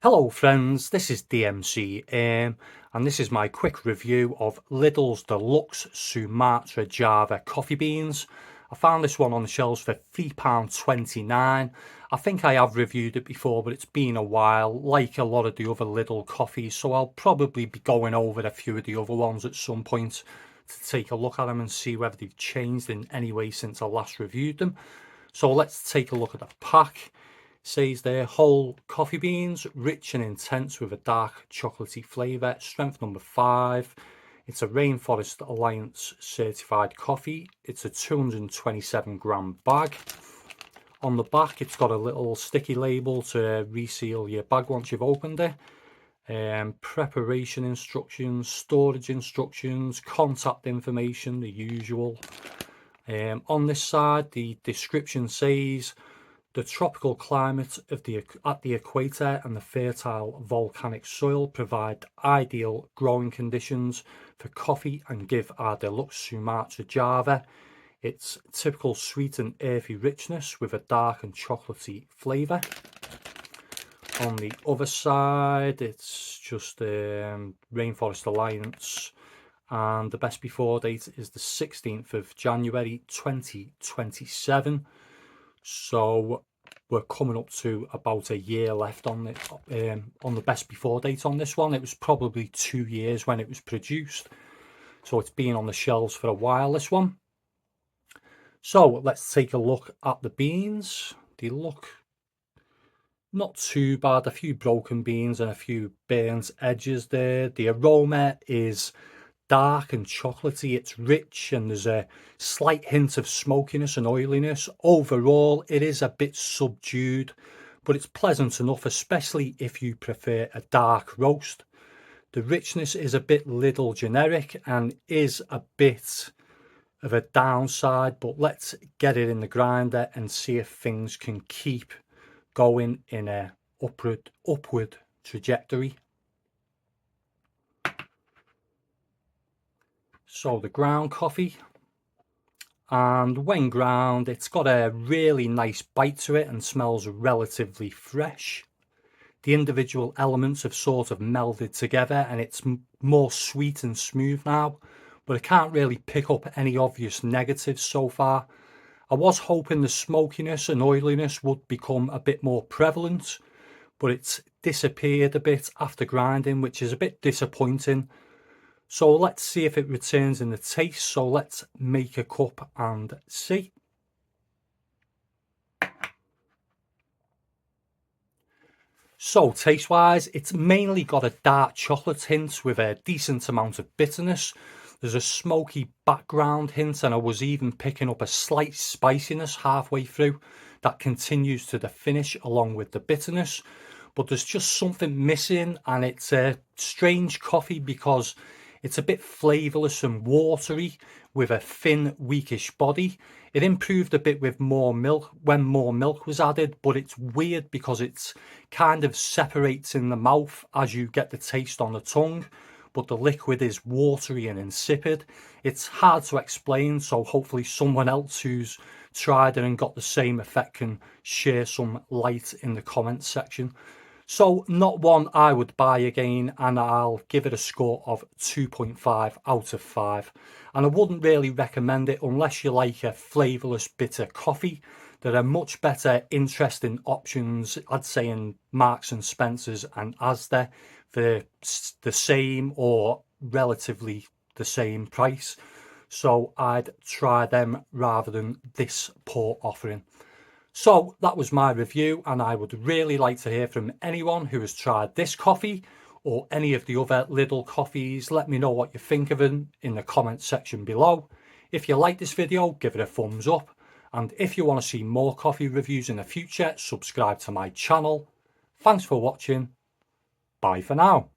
Hello friends, this is DMC and this is my quick review of Lidl's Deluxe Sumatra Java coffee beans. I found this one on the shelves for £3.29. I think I have reviewed it before, but it's been a while, like a lot of the other Lidl coffees, so I'll probably be going over a few of the other ones at some point to take a look at them and see whether they've changed in any way since I last reviewed them. So let's take a look at the pack. Says there, whole coffee beans, rich and intense with a dark chocolatey flavour, strength number 5. It's a Rainforest Alliance certified coffee. It's a 227 gram bag. On the back, it's got a little sticky label to reseal your bag once you've opened it. Preparation instructions, storage instructions, contact information, the usual. On this side, the description says, the tropical climate at the equator and the fertile volcanic soil provide ideal growing conditions for coffee and give our deluxe Sumatra Java its typical sweet and earthy richness with a dark and chocolatey flavour. On the other side, it's just Rainforest Alliance, and the best before date is the 16th of January 2027. So we're coming up to about a year left on the best before date on this one. It was probably 2 years when it was produced, so it's been on the shelves for a while, this one. So let's take a look at the beans. They look not too bad, a few broken beans and a few burnt edges there. The aroma is dark and chocolatey, it's rich, and there's a slight hint of smokiness and oiliness. Overall, it is a bit subdued, but it's pleasant enough, especially if you prefer a dark roast. The richness is a bit Lidl generic and is a bit of a downside, but let's get it in the grinder and see if things can keep going in a upward trajectory. So the ground coffee, and when ground, it's got a really nice bite to it and smells relatively fresh. The individual elements have sort of melded together and it's more sweet and smooth now, but I can't really pick up any obvious negatives so far. I was hoping the smokiness and oiliness would become a bit more prevalent, but it's disappeared a bit after grinding, which is a bit disappointing. So let's see if it returns in the taste. So let's make a cup and see. So taste wise, it's mainly got a dark chocolate hint with a decent amount of bitterness. There's a smoky background hint, and I was even picking up a slight spiciness halfway through that continues to the finish along with the bitterness. But there's just something missing, and it's a strange coffee because it's a bit flavourless and watery with a thin, weakish body. It improved a bit with more milk when more milk was added, but it's weird because it's kind of separates in the mouth as you get the taste on the tongue, but the liquid is watery and insipid. It's hard to explain, so hopefully someone else who's tried it and got the same effect can share some light in the comments section. So not one I would buy again, and I'll give it a score of 2.5 out of 5. And I wouldn't really recommend it unless you like a flavourless bitter coffee. There are much better interesting options, I'd say, in Marks and Spencer's and Asda for the same or relatively the same price. So I'd try them rather than this poor offering. So that was my review, and I would really like to hear from anyone who has tried this coffee or any of the other Lidl coffees. Let me know what you think of them in the comments section below. If you like this video, give it a thumbs up, and if you want to see more coffee reviews in the future, subscribe to my channel. Thanks for watching. Bye for now.